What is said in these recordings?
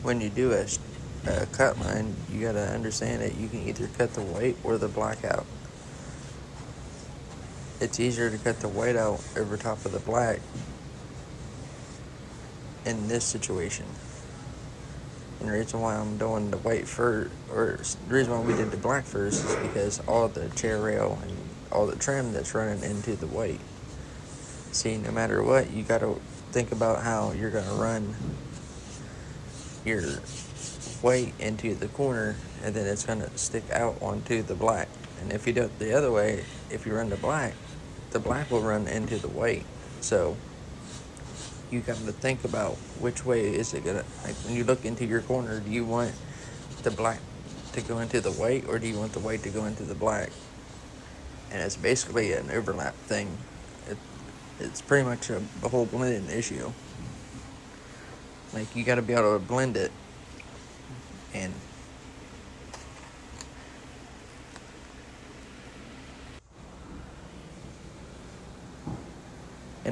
when you do a cut line, you gotta understand that you can either cut the white or the black out. It's easier to cut the white out over top of the black in this situation. And the reason why I'm doing the white first, or the reason why we did the black first, is because all the chair rail and all the trim that's running into the white. See, no matter what, you gotta think about how you're gonna run your white into the corner, and then it's gonna stick out onto the black. And if you do it the other way, if you run the black will run into the white. So you got to think about which way is it gonna, like when you look into your corner, do you want the black to go into the white, or do you want the white to go into the black? And it's basically an overlap thing. It's pretty much a whole blending issue. Like, you got to be able to blend it, and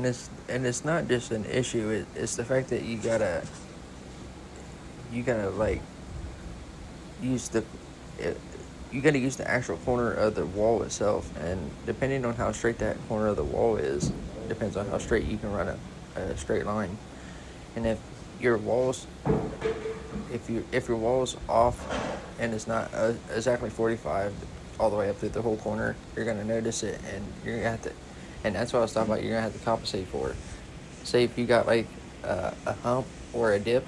it's not just an issue. It's the fact that you gotta like use you gotta use the actual corner of the wall itself, and depending on how straight that corner of the wall is, depends on how straight you can run a straight line. And if your wall's off and it's not exactly 45 all the way up through the whole corner, you're gonna notice it, and you're gonna have to. And that's what I was talking about. You're gonna have to compensate for it. Say if you got like a hump or a dip,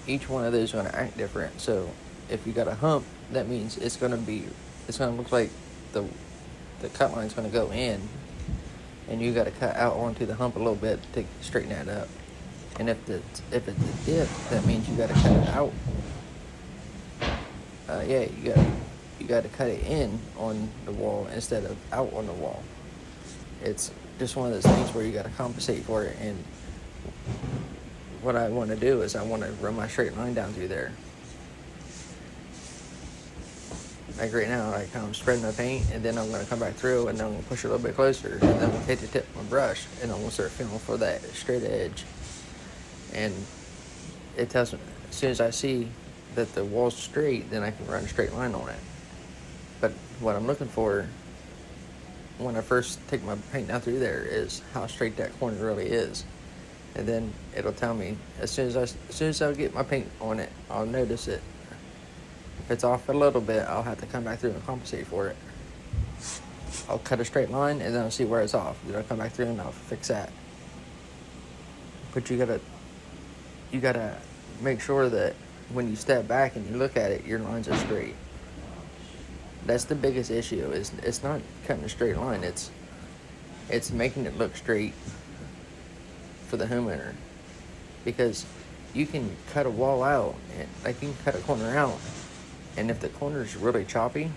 each one of those is gonna act different. So if you got a hump, that means it's gonna look like the cut line's gonna go in, and you got to cut out onto the hump a little bit to straighten that up. And if it's a dip, that means you got to cut it out. You got to cut it in on the wall instead of out on the wall. It's just one of those things where you got to compensate for it. And what I want to do is I want to run my straight line down through there. Like right now, like I'm spreading my paint, and then I'm going to come back through, and then I'm going to push it a little bit closer, and then I'm going to take the tip of my brush, and I'm going to start feeling for that straight edge. And it tells me, as soon as I see that the wall's straight, then I can run a straight line on it. But what I'm looking for when I first take my paint down through there is how straight that corner really is. And then it'll tell me, as soon as I get my paint on it, I'll notice it. If it's off a little bit, I'll have to come back through and compensate for it. I'll cut a straight line, and then I'll see where it's off. Then I'll come back through and I'll fix that. But you gotta make sure that when you step back and you look at it, your lines are straight. That's the biggest issue. It's not cutting a straight line. It's making it look straight for the homeowner, because you can cut a wall out, and like you can cut a corner out, and if the corner is really choppy,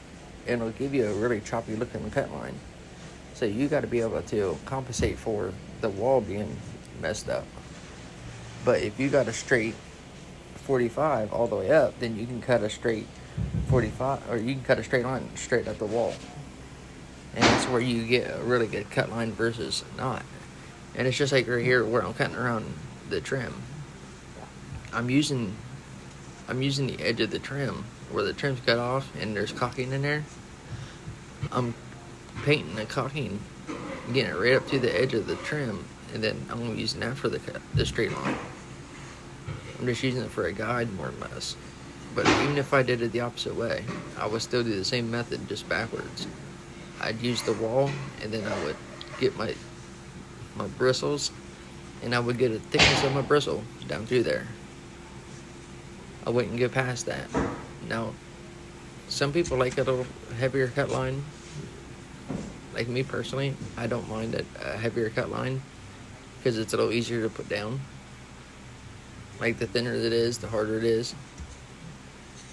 it'll give you a really choppy looking cut line. So you got to be able to compensate for the wall being messed up. But if you got a straight 45 all the way up, then you can cut a straight 45, or you can cut a straight line straight up the wall. And that's where you get a really good cut line versus not. And it's just like right here where I'm cutting around the trim. I'm using the edge of the trim where the trim's cut off and there's caulking in there. I'm painting the caulking, getting it right up to the edge of the trim, and then I'm using that for the straight line. I'm just using it for a guide, more or less. But even if I did it the opposite way, I would still do the same method, just backwards. I'd use the wall, and then I would get my bristles, and I would get a thickness of my bristle down through there. I wouldn't get past that. Now, some people like a little heavier cut line. Like me personally, I don't mind a heavier cut line because it's a little easier to put down. Like, the thinner it is, the harder it is.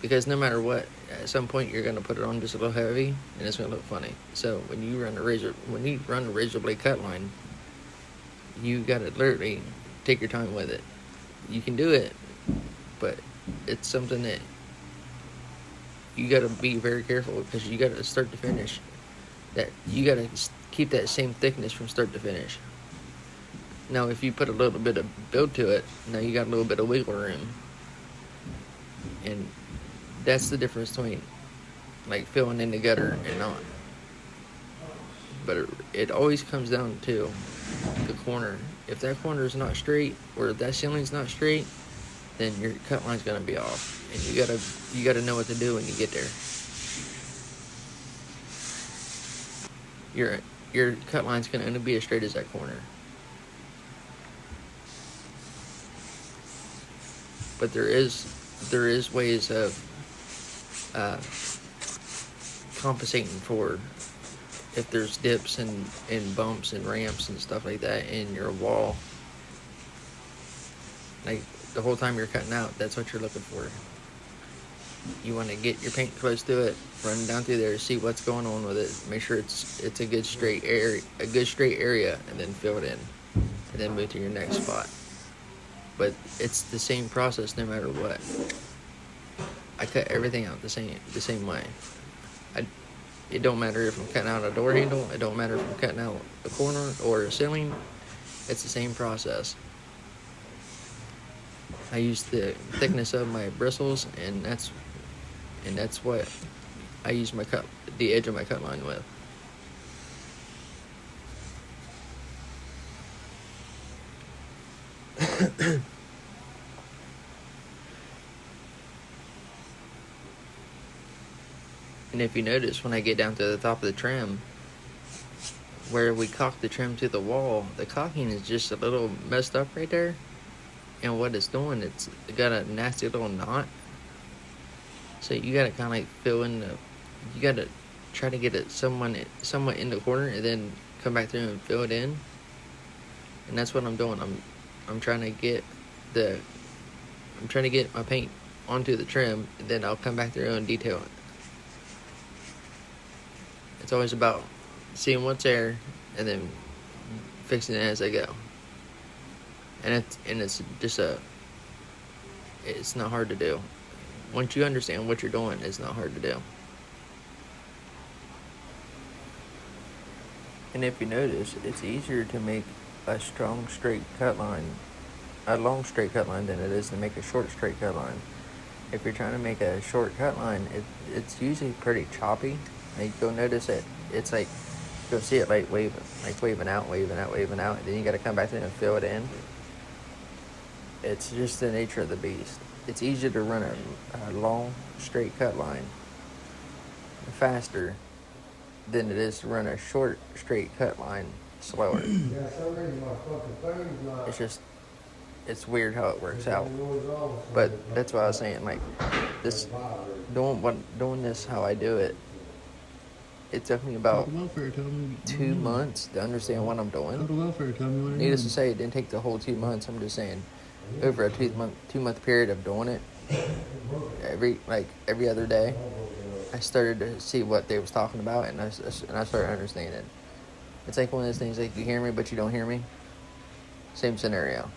Because no matter what, at some point you're gonna put it on just a little heavy, and it's gonna look funny. So when you run a razor blade cut line, you gotta literally take your time with it. You can do it, but it's something that you gotta be very careful, because you gotta start to finish. That you gotta keep that same thickness from start to finish. Now, if you put a little bit of build to it, now you got a little bit of wiggle room. And that's the difference between like filling in the gutter and not. But it always comes down to the corner. If that corner is not straight, or if that ceiling's not straight, then your cut line's gonna be off, and you gotta know what to do when you get there. Your cut line's gonna only be as straight as that corner. But there is ways of uh, compensating for if there's dips and bumps and ramps and stuff like that in your wall. Like the whole time you're cutting out, that's what you're looking for. You want to get your paint close to it, run down through there, see what's going on with it, make sure it's a good straight area, and then fill it in, and then move to your next spot. But it's the same process no matter what. I cut everything out the same way. It don't matter if I'm cutting out a door handle. It don't matter if I'm cutting out a corner or a ceiling. It's the same process. I use the thickness of my bristles, and that's what I use the edge of my cut line with. And if you notice, when I get down to the top of the trim, where we cock the trim to the wall, the caulking is just a little messed up right there. And what it's doing, it's got a nasty little knot. So you gotta kind of like fill in you gotta try to get it somewhat in the corner, and then come back through and fill it in. And that's what I'm doing. I'm trying to get my paint onto the trim, and then I'll come back through and detail it. It's always about seeing what's there and then fixing it as I go. And it's just it's not hard to do. Once you understand what you're doing, it's not hard to do. And if you notice, it's easier to make a long straight cut line than it is to make a short straight cut line. If you're trying to make a short cut line, it's usually pretty choppy. Like you'll notice it's like you'll see it like waving out, and then you got to come back in and fill it in. It's just the nature of the beast. It's easier to run a long straight cut line faster than it is to run a short straight cut line slower. It's weird how it works out. But that's what I was saying, like this doing this how I do it. It took me about 2 months to understand what I'm doing. Needless to say, it didn't take the whole 2 months. I'm just saying, over a 2 month period of doing it, every other day, I started to see what they was talking about, and I started understanding. It's like one of those things, like you hear me but you don't hear me. Same scenario.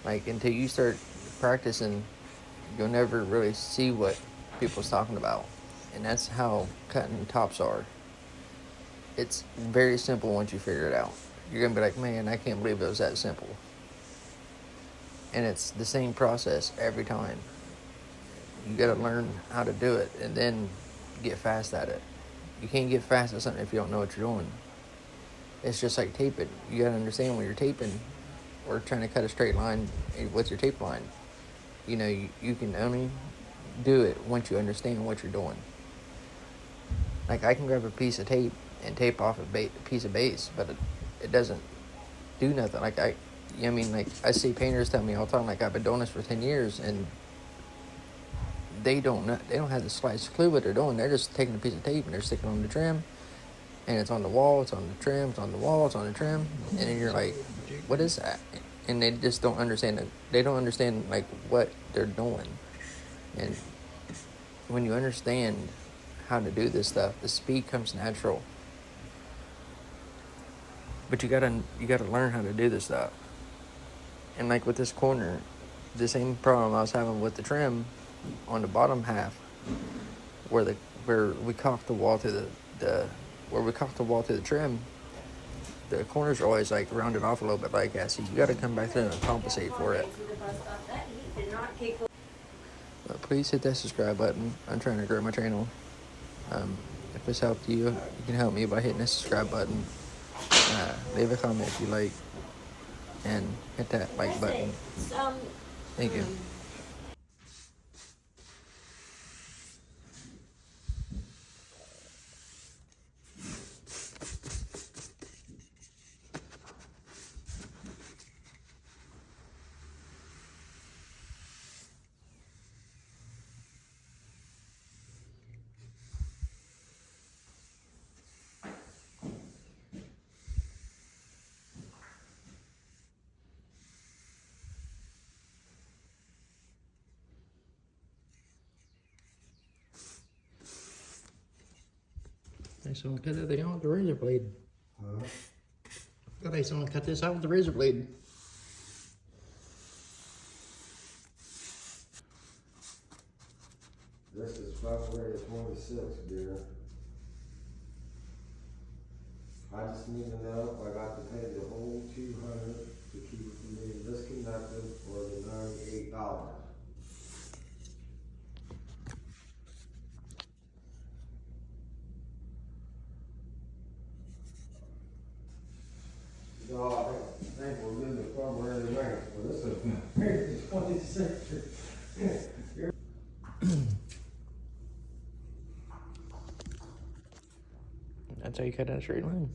Like until you start practicing, you'll never really see what people's talking about. And that's how cutting tops are. It's very simple once you figure it out. You're going to be like, man, I can't believe it was that simple. And it's the same process every time. You got to learn how to do it and then get fast at it. You can't get fast at something if you don't know what you're doing. It's just like taping. You got to understand when you're taping or trying to cut a straight line with your tape line. You know, you can only do it once you understand what you're doing. Like I can grab a piece of tape and tape off a piece of base, but it doesn't do nothing. Like I see painters tell me all the time, like I've been doing this for 10 years, and they don't have the slightest clue what they're doing. They're just taking a piece of tape and they're sticking it on the trim, and it's on the wall, it's on the trim, it's on the wall, it's on the trim, and then you're like, what is that? And they just don't understand it. They don't understand like what they're doing. And when you understand how to do this stuff, the speed comes natural. But you gotta learn how to do this stuff. And like with this corner, the same problem I was having with the trim on the bottom half, where we caulked the wall to the trim, the corners are always like rounded off a little bit like that. So you gotta come back through and compensate for it. please hit that subscribe button. I'm trying to grow my channel. If this helped you, you can help me by hitting the subscribe button. Leave a comment if you like, and hit that like button. Thank you. Hey, someone cut that thing out with the razor blade. Huh? I thought someone cut this out with the razor blade. This is February 26th, dear. I just need to know if I got to pay the whole $200 to keep it from being disconnected or the $98. No, I think we're in the February 9th, but this is February 26th. That's how you cut out a straight line.